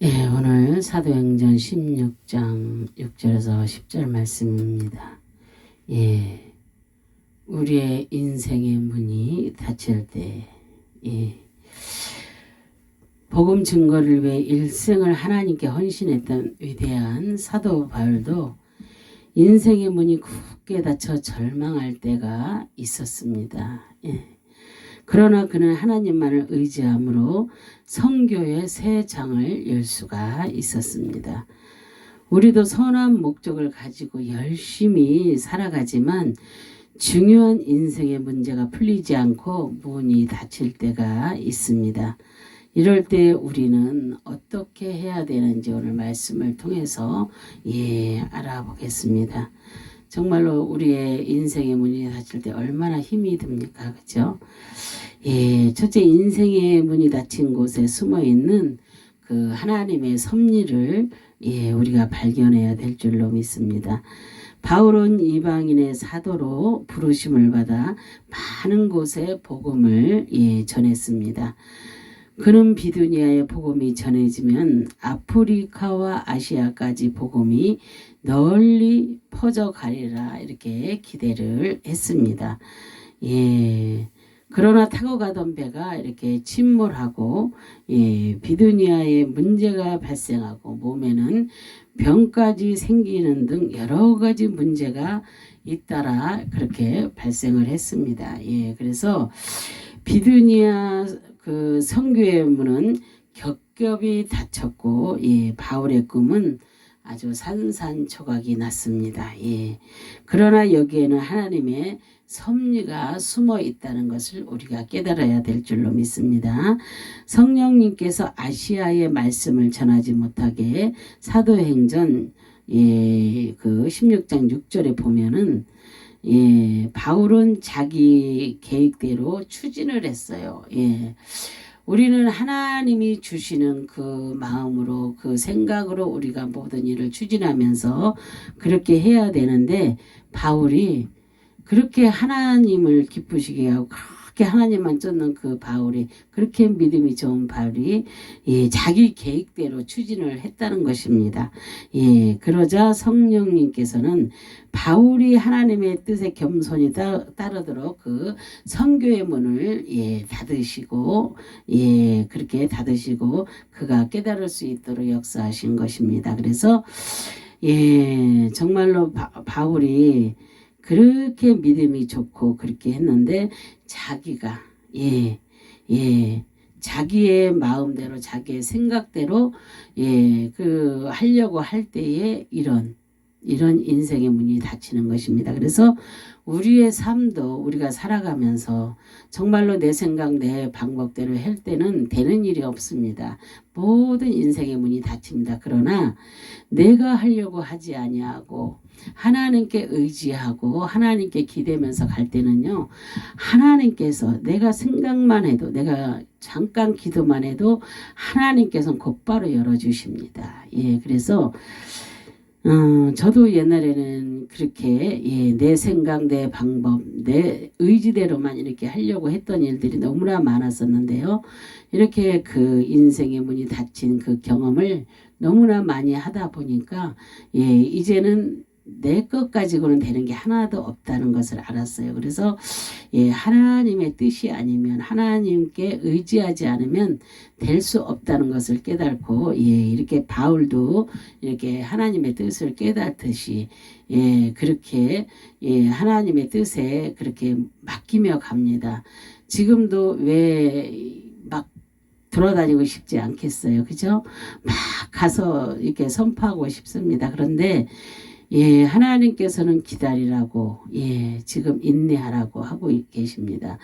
예, 오늘 사도행전 16장 6절에서 10절 말씀입니다. 예, 우리의 인생의 문이 닫힐 때, 복음 증거를 위해 일생을 하나님께 헌신했던 위대한 사도 바울도 인생의 문이 굳게 닫혀 절망할 때가 있었습니다. 그러나 그는 하나님만을 의지함으로 선교의 새 장을 열 수가 있었습니다. 우리도 선한 목적을 가지고 열심히 살아가지만 중요한 인생의 문제가 풀리지 않고 문이 닫힐 때가 있습니다. 이럴 때 우리는 어떻게 해야 되는지 오늘 말씀을 통해서 알아보겠습니다. 정말로 우리의 인생의 문이 닫힐 때 얼마나 힘이 듭니까? 그죠? 첫째, 인생의 문이 닫힌 곳에 숨어 있는 그 하나님의 섭리를 우리가 발견해야 될 줄로 믿습니다. 바울은 이방인의 사도로 부르심을 받아 많은 곳에 복음을 전했습니다. 그는 비두니아의 복음이 전해지면 아프리카와 아시아까지 복음이 널리 퍼져가리라 이렇게 기대를 했습니다. 그러나 타고 가던 배가 이렇게 침몰하고 비두니아에 문제가 발생하고 몸에는 병까지 생기는 등 여러 가지 문제가 잇따라 그렇게 발생을 했습니다. 그래서 비두니아 그 선교의 문은 겹겹이 닫혔고 바울의 꿈은 아주 산산조각이 났습니다. 그러나 여기에는 하나님의 섭리가 숨어 있다는 것을 우리가 깨달아야 될 줄로 믿습니다. 성령님께서 아시아의 말씀을 전하지 못하게 사도행전 그 16장 6절에 보면은 바울은 자기 계획대로 추진을 했어요. 우리는 하나님이 주시는 그 마음으로 그 생각으로 우리가 모든 일을 추진하면서 그렇게 해야 되는데 바울이 그렇게 하나님을 기쁘시게 하고 그렇게 하나님만 쫓는 그 바울이 그렇게 믿음이 좋은 바울이 자기 계획대로 추진을 했다는 것입니다. 그러자 성령님께서는 바울이 하나님의 뜻에 겸손히 따르도록 그 선교의 문을 닫으시고 그렇게 닫으시고 그가 깨달을 수 있도록 역사하신 것입니다. 그래서 정말로 바울이 그렇게 믿음이 좋고 그렇게 했는데 자기가 자기의 마음대로 자기의 생각대로 그 하려고 할 때에 이런 인생의 문이 닫히는 것입니다. 그래서 우리의 삶도 우리가 살아가면서 정말로 내 생각 내 방법대로 할 때는 되는 일이 없습니다. 모든 인생의 문이 닫힙니다. 그러나 내가 하려고 하지 아니하고 하나님께 의지하고 하나님께 기대면서 갈 때는요, 하나님께서 내가 생각만 해도 내가 잠깐 기도만 해도 하나님께서는 곧바로 열어주십니다. 그래서 저도 옛날에는 그렇게 내 생각 내 방법 내 의지대로만 이렇게 하려고 했던 일들이 너무나 많았었는데요. 이렇게 그 인생의 문이 닫힌 그 경험을 너무나 많이 하다 보니까 이제는 내 것 가지고는 되는 게 하나도 없다는 것을 알았어요. 그래서 하나님의 뜻이 아니면 하나님께 의지하지 않으면 될 수 없다는 것을 깨닫고 이렇게 바울도 이렇게 하나님의 뜻을 깨닫듯이 그렇게 하나님의 뜻에 그렇게 맡기며 갑니다. 지금도 왜 막 돌아다니고 싶지 않겠어요. 그죠? 막 가서 이렇게 선포하고 싶습니다. 그런데 하나님께서는 기다리라고, 지금 인내하라고 하고 계십니다.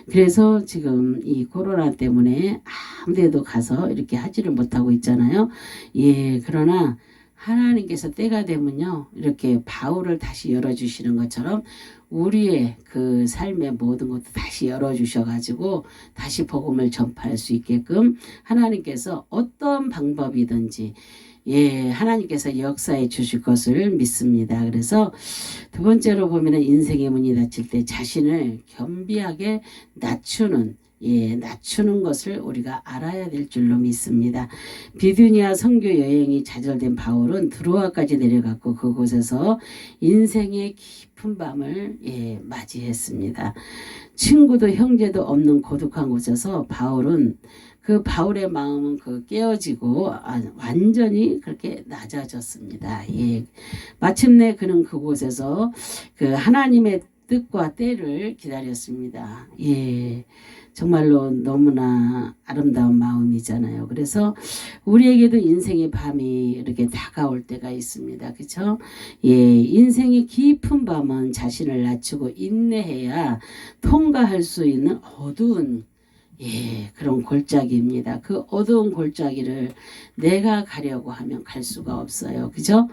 그래서 지금 이 코로나 때문에 아무 데도 가서 이렇게 하지를 못하고 있잖아요. 그러나 하나님께서 때가 되면요, 이렇게 바울을 다시 열어주시는 것처럼 우리의 그 삶의 모든 것도 다시 열어주셔가지고 다시 복음을 전파할 수 있게끔 하나님께서 어떤 방법이든지 하나님께서 역사해 주실 것을 믿습니다. 그래서 두 번째로 보면은 인생의 문이 닫힐 때 자신을 겸비하게 낮추는 낮추는 것을 우리가 알아야 될 줄로 믿습니다. 비두니아 선교 여행이 좌절된 바울은 드로아까지 내려갔고 그곳에서 인생의 깊은 밤을 맞이했습니다. 친구도 형제도 없는 고독한 곳에서 바울의 마음은 깨어지고 완전히 그렇게 낮아졌습니다. 마침내 그는 그곳에서 하나님의 뜻과 때를 기다렸습니다. 정말로 너무나 아름다운 마음이잖아요. 그래서 우리에게도 인생의 밤이 이렇게 다가올 때가 있습니다. 그렇죠? 인생의 깊은 밤은 자신을 낮추고 인내해야 통과할 수 있는 어두운 그런 골짜기입니다. 그 어두운 골짜기를 내가 가려고 하면 갈 수가 없어요. 그죠?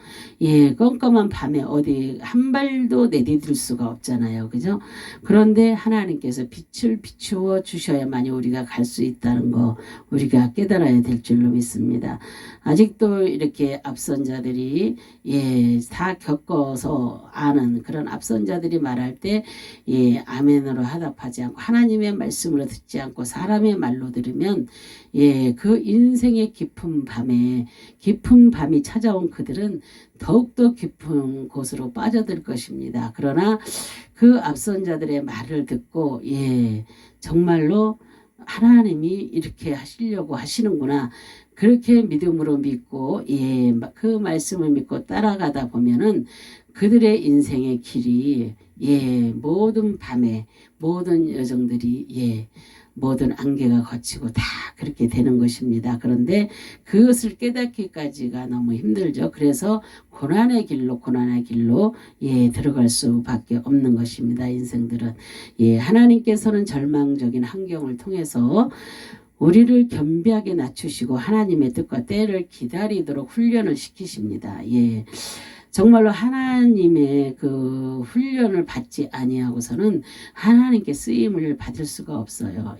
껌껌한 밤에 어디 한 발도 내디딜 수가 없잖아요. 그죠? 그런데 하나님께서 빛을 비추어 주셔야만이 우리가 갈 수 있다는 거 우리가 깨달아야 될 줄로 믿습니다. 아직도 이렇게 앞선 자들이 다 겪어서 아는 그런 앞선 자들이 말할 때 아멘으로 화답하지 않고 하나님의 말씀으로 듣지 않고 사람의 말로 들으면 그 인생의 깊은 밤이 찾아온 그들은 더욱더 깊은 곳으로 빠져들 것입니다. 그러나 그 앞선 자들의 말을 듣고 정말로 하나님이 이렇게 하시려고 하시는구나. 그렇게 믿음으로 믿고 그 말씀을 믿고 따라가다 보면은 그들의 인생의 길이 모든 밤에 모든 여정들이 모든 안개가 거치고 다 그렇게 되는 것입니다. 그런데 그것을 깨닫기까지가 너무 힘들죠. 그래서 고난의 길로 들어갈 수밖에 없는 것입니다. 인생들은 하나님께서는 절망적인 환경을 통해서 우리를 겸비하게 낮추시고 하나님의 뜻과 때를 기다리도록 훈련을 시키십니다. 정말로 하나님의 그 훈련을 받지 아니하고서는 하나님께 쓰임을 받을 수가 없어요.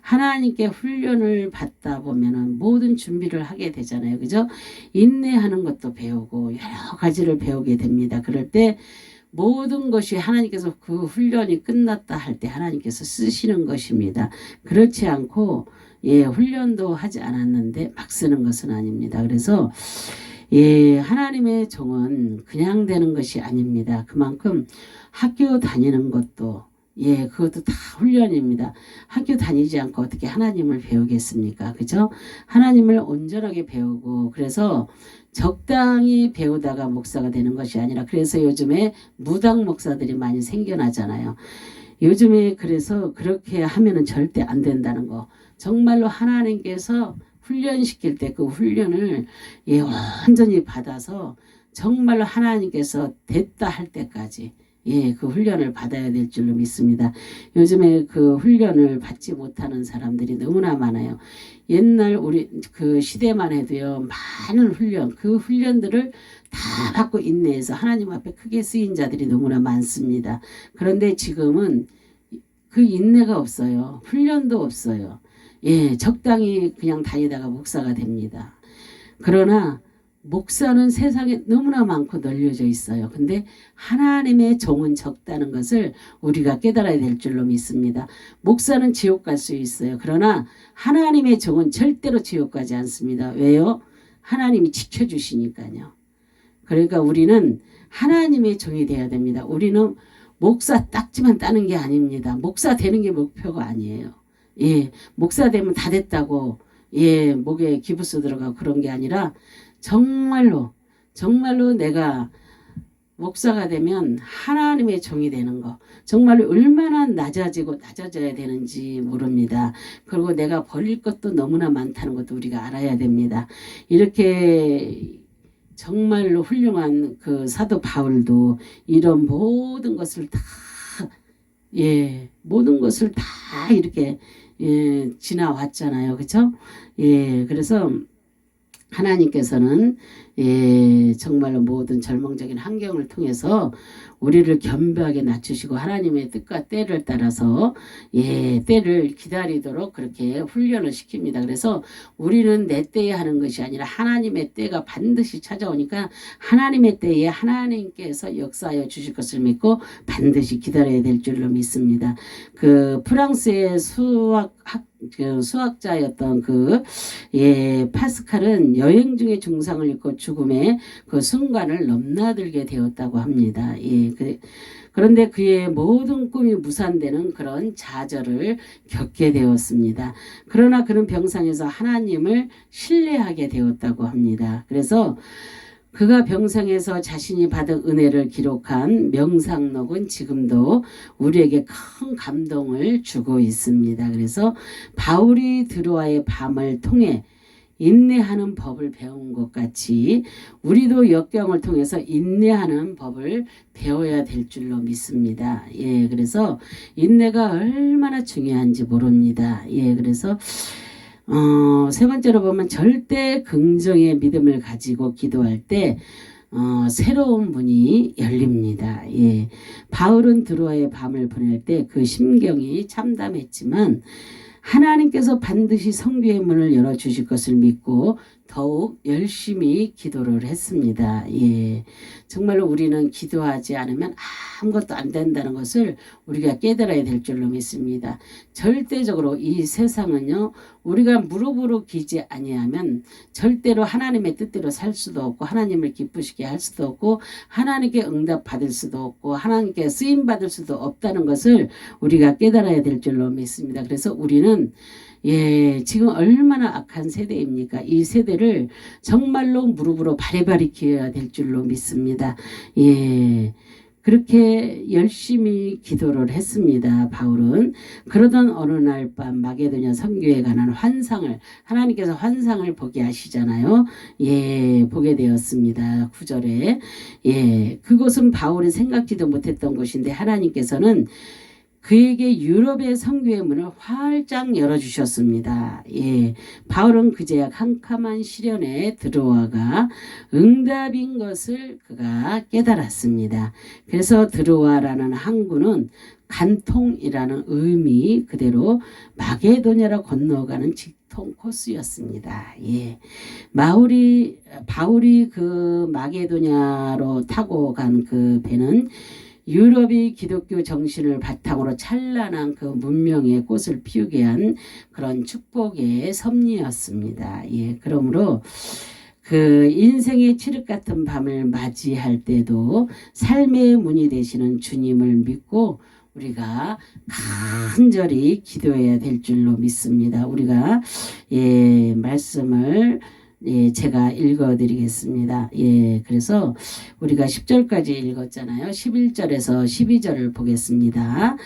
하나님께 훈련을 받다 보면은 모든 준비를 하게 되잖아요. 그죠? 인내하는 것도 배우고 여러 가지를 배우게 됩니다. 그럴 때 모든 것이 하나님께서 그 훈련이 끝났다 할 때 하나님께서 쓰시는 것입니다. 그렇지 않고 훈련도 하지 않았는데 막 쓰는 것은 아닙니다. 그래서 하나님의 종은 그냥 되는 것이 아닙니다. 그만큼 학교 다니는 것도 그것도 다 훈련입니다. 학교 다니지 않고 어떻게 하나님을 배우겠습니까? 그죠? 하나님을 온전하게 배우고 그래서 적당히 배우다가 목사가 되는 것이 아니라 그래서 요즘에 무당 목사들이 많이 생겨나잖아요. 요즘에 그래서 그렇게 하면은 절대 안 된다는 거. 정말로 하나님께서 훈련시킬 때 그 훈련을 완전히 받아서 정말로 하나님께서 됐다 할 때까지 그 훈련을 받아야 될 줄로 믿습니다. 요즘에 그 훈련을 받지 못하는 사람들이 너무나 많아요. 옛날 우리 그 시대만 해도요 많은 그 훈련들을 다 받고 인내해서 하나님 앞에 크게 쓰인 자들이 너무나 많습니다. 그런데 지금은 그 인내가 없어요. 훈련도 없어요. 적당히 그냥 다니다가 목사가 됩니다. 그러나 목사는 세상에 너무나 많고 널려져 있어요. 근데 하나님의 종은 적다는 것을 우리가 깨달아야 될 줄로 믿습니다. 목사는 지옥 갈 수 있어요. 그러나 하나님의 종은 절대로 지옥 가지 않습니다. 왜요? 하나님이 지켜주시니까요. 그러니까 우리는 하나님의 종이 되어야 됩니다. 우리는 목사 딱지만 따는 게 아닙니다. 목사 되는 게 목표가 아니에요. 목사 되면 다 됐다고 목에 기부스 들어가고 그런 게 아니라 정말로 내가 목사가 되면 하나님의 종이 되는 거 정말로 얼마나 낮아져야 되는지 모릅니다. 그리고 내가 버릴 것도 너무나 많다는 것도 우리가 알아야 됩니다. 이렇게 정말로 훌륭한 그 사도 바울도 이런 모든 것을 다 이렇게 지나왔잖아요. 그렇죠? 그래서 하나님께서는 정말로 모든 절망적인 환경을 통해서 우리를 겸비하게 낮추시고 하나님의 뜻과 때를 따라서 때를 기다리도록 그렇게 훈련을 시킵니다. 그래서 우리는 내 때에 하는 것이 아니라 하나님의 때가 반드시 찾아오니까 하나님의 때에 하나님께서 역사하여 주실 것을 믿고 반드시 기다려야 될 줄로 믿습니다. 그 프랑스의 수학자였던 파스칼은 여행 중에 중상을 입고 죽음의 그 순간을 넘나들게 되었다고 합니다. 그런데 그의 모든 꿈이 무산되는 그런 좌절을 겪게 되었습니다. 그러나 그는 병상에서 하나님을 신뢰하게 되었다고 합니다. 그래서 그가 병상에서 자신이 받은 은혜를 기록한 명상록은 지금도 우리에게 큰 감동을 주고 있습니다. 그래서 바울이 드로아의 밤을 통해 인내하는 법을 배운 것 같이 우리도 역경을 통해서 인내하는 법을 배워야 될 줄로 믿습니다. 그래서 인내가 얼마나 중요한지 모릅니다. 그래서 세 번째로 보면 절대 긍정의 믿음을 가지고 기도할 때 새로운 문이 열립니다. 바울은 드로아의 밤을 보낼 때 그 심경이 참담했지만 하나님께서 반드시 성교의 문을 열어주실 것을 믿고 더욱 열심히 기도를 했습니다. 정말로 우리는 기도하지 않으면 아무것도 안 된다는 것을 우리가 깨달아야 될 줄로 믿습니다. 절대적으로 이 세상은요, 우리가 무릎으로 기지 아니하면 절대로 하나님의 뜻대로 살 수도 없고 하나님을 기쁘시게 할 수도 없고 하나님께 응답 받을 수도 없고 하나님께 쓰임 받을 수도 없다는 것을 우리가 깨달아야 될 줄로 믿습니다. 그래서 우리는 지금 얼마나 악한 세대입니까? 이 세대를 정말로 무릎으로 바리바리 기어야 될 줄로 믿습니다. 그렇게 열심히 기도를 했습니다. 바울은. 그러던 어느 날 밤 마게도냐 선교에 관한 환상을 하나님께서 환상을 보게 하시잖아요. 보게 되었습니다. 9절에 그곳은 바울이 생각지도 못했던 곳인데 하나님께서는 그에게 유럽의 선교의 문을 활짝 열어주셨습니다. 바울은 그제야 캄캄한 시련에 들어와가 응답인 것을 그가 깨달았습니다. 그래서 들어와라는 항구는 간통이라는 의미 그대로 마게도냐로 건너가는 직통 코스였습니다. 바울이 그 마게도냐로 타고 간 그 배는 유럽이 기독교 정신을 바탕으로 찬란한 그 문명의 꽃을 피우게 한 그런 축복의 섭리였습니다. 그러므로 그 인생의 칠흑 같은 밤을 맞이할 때도 삶의 문이 되시는 주님을 믿고 우리가 간절히 기도해야 될 줄로 믿습니다. 우리가 말씀을 제가 읽어드리겠습니다. 그래서 우리가 10절까지 읽었잖아요. 11절에서 12절을 보겠습니다.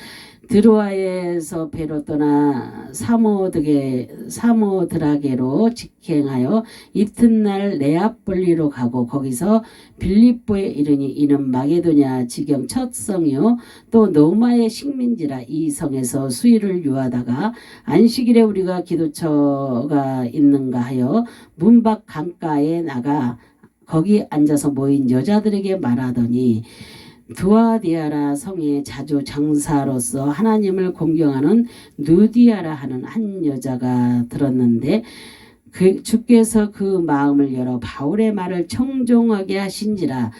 드로아에서 배로 떠나 사모드라게로 직행하여 이튿날 네아폴리로 가고 거기서 빌립보에 이르니 이는 마게도냐 지경 첫 성이요 또 노마의 식민지라. 이 성에서 수일을 유하다가 안식일에 우리가 기도처가 있는가 하여 문 밖 강가에 나가 거기 앉아서 모인 여자들에게 말하더니 두아디아라 성에 자주 장사로서 하나님을 공경하는 누디아라 하는 한 여자가 들었는데 주께서 그 마음을 열어 바울의 말을 청종하게 하신지라.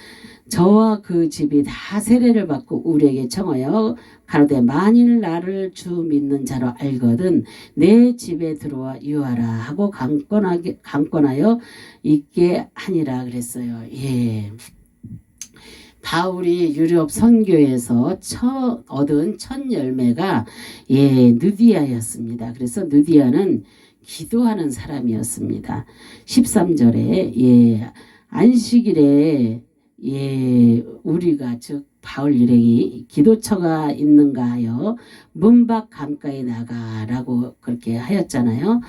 저와 그 집이 다 세례를 받고 우리에게 청하여 가로되 만일 나를 주 믿는 자로 알거든 내 집에 들어와 유하라 하고 강권하여 있게 하니라 그랬어요. 바울이 유럽 선교에서 얻은 첫 열매가 누디아였습니다. 그래서 누디아는 기도하는 사람이었습니다. 13절에 안식일에 우리가 즉 바울 일행이 기도처가 있는가 하여 문 밖 강가에 나가라고 그렇게 하였잖아요.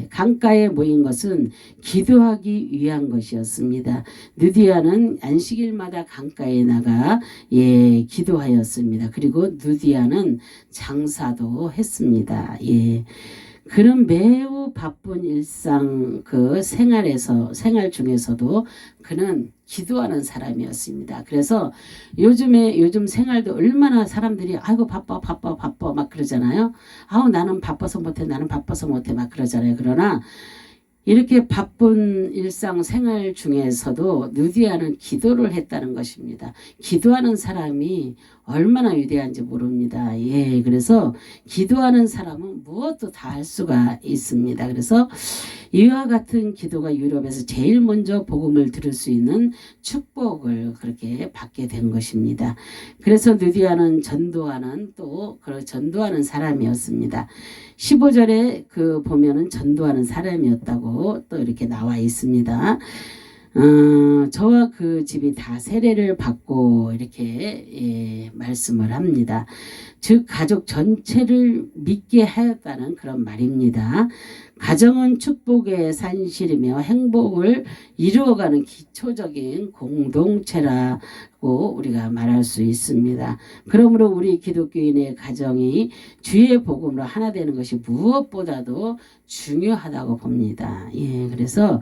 강가에 모인 것은 기도하기 위한 것이었습니다. 누디아는 안식일마다 강가에 나가 기도하였습니다. 그리고 누디아는 장사도 했습니다. 그런 매우 바쁜 일상 그 생활 중에서도 그는 기도하는 사람이었습니다. 그래서 요즘 생활도 얼마나 사람들이 아이고 바빠 바빠 바빠 막 그러잖아요. 아우 나는 바빠서 못해 나는 바빠서 못해 막 그러잖아요. 그러나 이렇게 바쁜 일상 생활 중에서도 누디아는 기도를 했다는 것입니다. 기도하는 사람이 얼마나 위대한지 모릅니다. 예, 그래서 기도하는 사람은 무엇도 다 할 수가 있습니다. 그래서 이와 같은 기도가 유럽에서 제일 먼저 복음을 들을 수 있는 축복을 그렇게 받게 된 것입니다. 그래서 누디아는 전도하는 전도하는 사람이었습니다. 15절에 그 보면은 전도하는 사람이었다고 또 이렇게 나와 있습니다. 저와 그 집이 다 세례를 받고 이렇게 말씀을 합니다. 즉 가족 전체를 믿게 하였다는 그런 말입니다. 가정은 축복의 산실이며 행복을 이루어가는 기초적인 공동체라고 우리가 말할 수 있습니다. 그러므로 우리 기독교인의 가정이 주의 복음으로 하나 되는 것이 무엇보다도 중요하다고 봅니다. 예, 그래서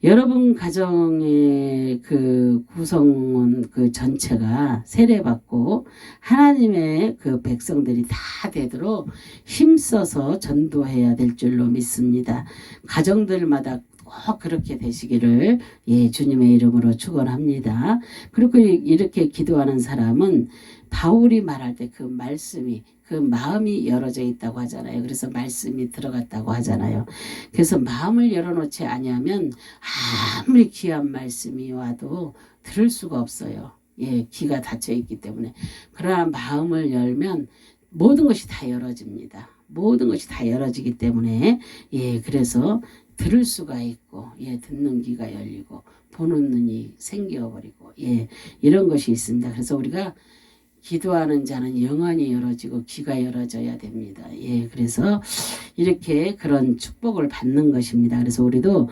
여러분 가정의 그 구성원 그 전체가 세례받고 하나님의 그 백성들이 다 되도록 힘써서 전도해야 될 줄로 믿습니다. 가정들마다 꼭 그렇게 되시기를 주님의 이름으로 축원합니다. 그리고 이렇게 기도하는 사람은 바울이 말할 때 그 말씀이 그 마음이 열어져 있다고 하잖아요. 그래서 말씀이 들어갔다고 하잖아요. 그래서 마음을 열어놓지 아니하면 아무리 귀한 말씀이 와도 들을 수가 없어요. 귀가 닫혀 있기 때문에. 그러나 마음을 열면 모든 것이 다 열어집니다. 모든 것이 다 열어지기 때문에 그래서 들을 수가 있고 듣는 귀가 열리고 보는 눈이 생겨버리고 이런 것이 있습니다. 그래서 우리가 기도하는 자는 영안이 열어지고 귀가 열어져야 됩니다. 그래서 이렇게 그런 축복을 받는 것입니다. 그래서 우리도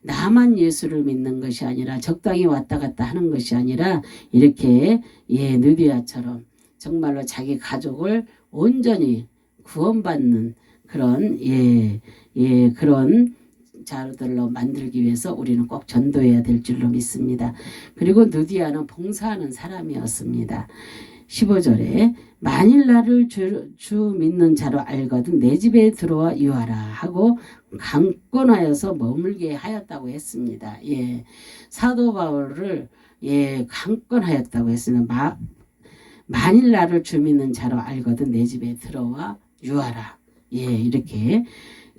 나만 예수를 믿는 것이 아니라 적당히 왔다 갔다 하는 것이 아니라 이렇게 느디아처럼 정말로 자기 가족을 온전히 구원받는 그런 그런 자들로 만들기 위해서 우리는 꼭 전도해야 될 줄로 믿습니다. 그리고 누디아는 봉사하는 사람이었습니다. 15절에 만일 나를 주 믿는 자로 알거든 내 집에 들어와 유하라 하고 강권하여서 머물게 하였다고 했습니다. 사도 바울을 강권하였다고 했습니다. 만일 나를 주 믿는 자로 알거든 내 집에 들어와 유하라. 이렇게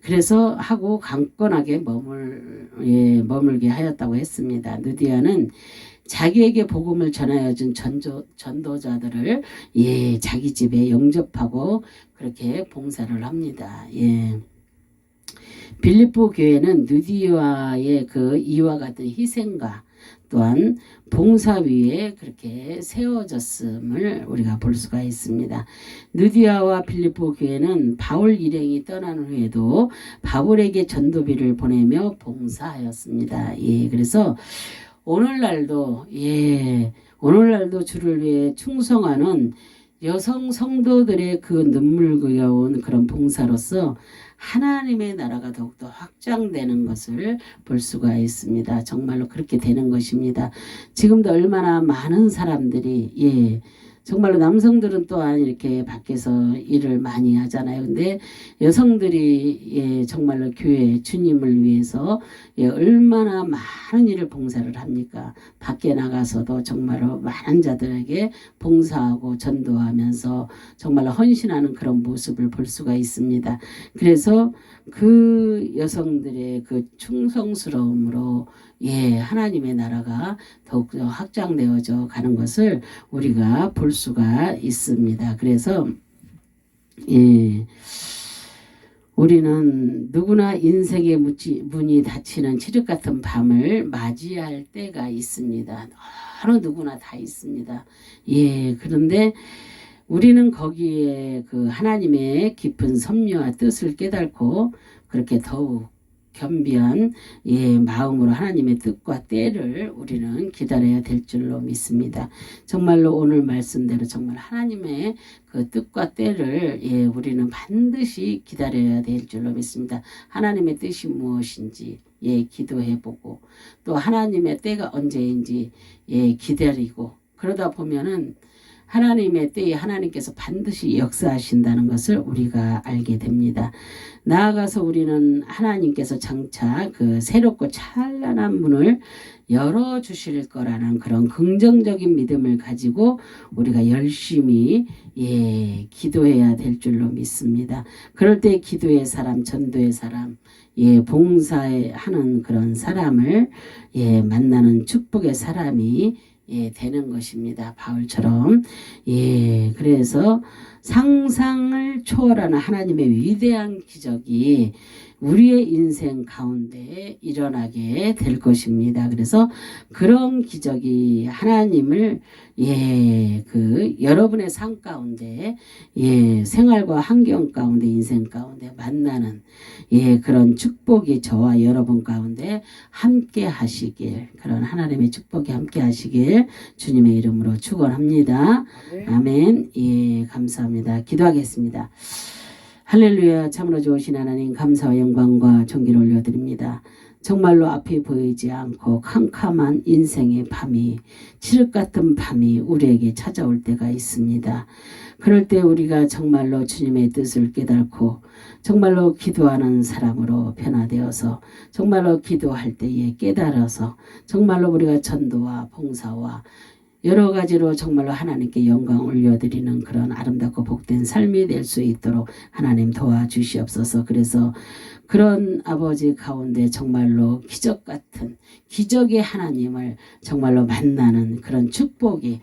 그래서 하고 강권하게 머물게 하였다고 했습니다. 누디아는 자기에게 복음을 전하여 준 전도자들을 자기 집에 영접하고 그렇게 봉사를 합니다. 빌립보 교회는 누디아의 그 이와 같은 희생과 또한 봉사 위에 그렇게 세워졌음을 우리가 볼 수가 있습니다. 누디아와 빌립보 교회는 바울 일행이 떠난 후에도 바울에게 전도비를 보내며 봉사하였습니다. 그래서 오늘날도 주를 위해 충성하는 여성 성도들의 그 눈물겨운 그런 봉사로서 하나님의 나라가 더욱더 확장되는 것을 볼 수가 있습니다. 정말로 그렇게 되는 것입니다. 지금도 얼마나 많은 사람들이 정말로 남성들은 또한 이렇게 밖에서 일을 많이 하잖아요. 근데 여성들이 정말로 교회 주님을 위해서 얼마나 많은 일을 봉사를 합니까? 밖에 나가서도 정말로 많은 자들에게 봉사하고 전도하면서 정말로 헌신하는 그런 모습을 볼 수가 있습니다. 그래서 그 여성들의 그 충성스러움으로 하나님의 나라가 더욱더 확장되어져 가는 것을 우리가 볼 수가 있습니다. 그래서 우리는 누구나 인생의 문이 닫히는 칠흑 같은 밤을 맞이할 때가 있습니다. 어느 누구나 다 있습니다. 그런데 우리는 거기에 그 하나님의 깊은 섭리와 뜻을 깨닫고 그렇게 더욱 겸비한 마음으로 하나님의 뜻과 때를 우리는 기다려야 될 줄로 믿습니다. 정말로 오늘 말씀대로 정말 하나님의 그 뜻과 때를 우리는 반드시 기다려야 될 줄로 믿습니다. 하나님의 뜻이 무엇인지 기도해보고 또 하나님의 때가 언제인지 기다리고 그러다 보면은 하나님의 때에 하나님께서 반드시 역사하신다는 것을 우리가 알게 됩니다. 나아가서 우리는 하나님께서 장차 그 새롭고 찬란한 문을 열어주실 거라는 그런 긍정적인 믿음을 가지고 우리가 열심히 기도해야 될 줄로 믿습니다. 그럴 때 기도의 사람, 전도의 사람, 봉사하는 그런 사람을 만나는 축복의 사람이 되는 것입니다. 바울처럼. 그래서 상상을 초월하는 하나님의 위대한 기적이 우리의 인생 가운데 일어나게 될 것입니다. 그래서 그런 기적이 하나님을 그 여러분의 삶 가운데 생활과 환경 가운데 인생 가운데 만나는 그런 축복이 저와 여러분 가운데 함께 하시길 그런 하나님의 축복이 함께 하시길 주님의 이름으로 축원합니다. 아멘. 감사합니다. 기도하겠습니다. 할렐루야. 참으로 좋으신 하나님 감사와 영광과 존귀를 올려드립니다. 정말로 앞이 보이지 않고 캄캄한 인생의 밤이 칠흑 같은 밤이 우리에게 찾아올 때가 있습니다. 그럴 때 우리가 정말로 주님의 뜻을 깨닫고 정말로 기도하는 사람으로 변화되어서 정말로 기도할 때에 깨달아서 정말로 우리가 전도와 봉사와 여러 가지로 정말로 하나님께 영광 올려드리는 그런 아름답고 복된 삶이 될 수 있도록 하나님 도와주시옵소서. 그래서 그런 아버지 가운데 정말로 기적 같은 기적의 하나님을 정말로 만나는 그런 축복이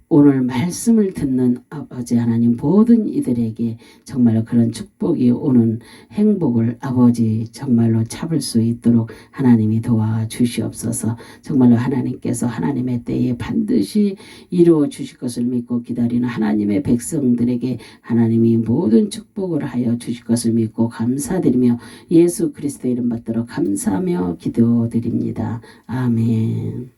오늘 말씀을 듣는 아버지 하나님 모든 이들에게 정말로 그런 축복이 오는 행복을 아버지 정말로 잡을 수 있도록 하나님이 도와주시옵소서. 정말로 하나님께서 하나님의 때에 반드시 이루어 주실 것을 믿고 기다리는 하나님의 백성들에게 하나님이 모든 축복을 하여 주실 것을 믿고 감사드리며 예수 그리스도의 이름 받들어 감사하며 기도드립니다. 아멘.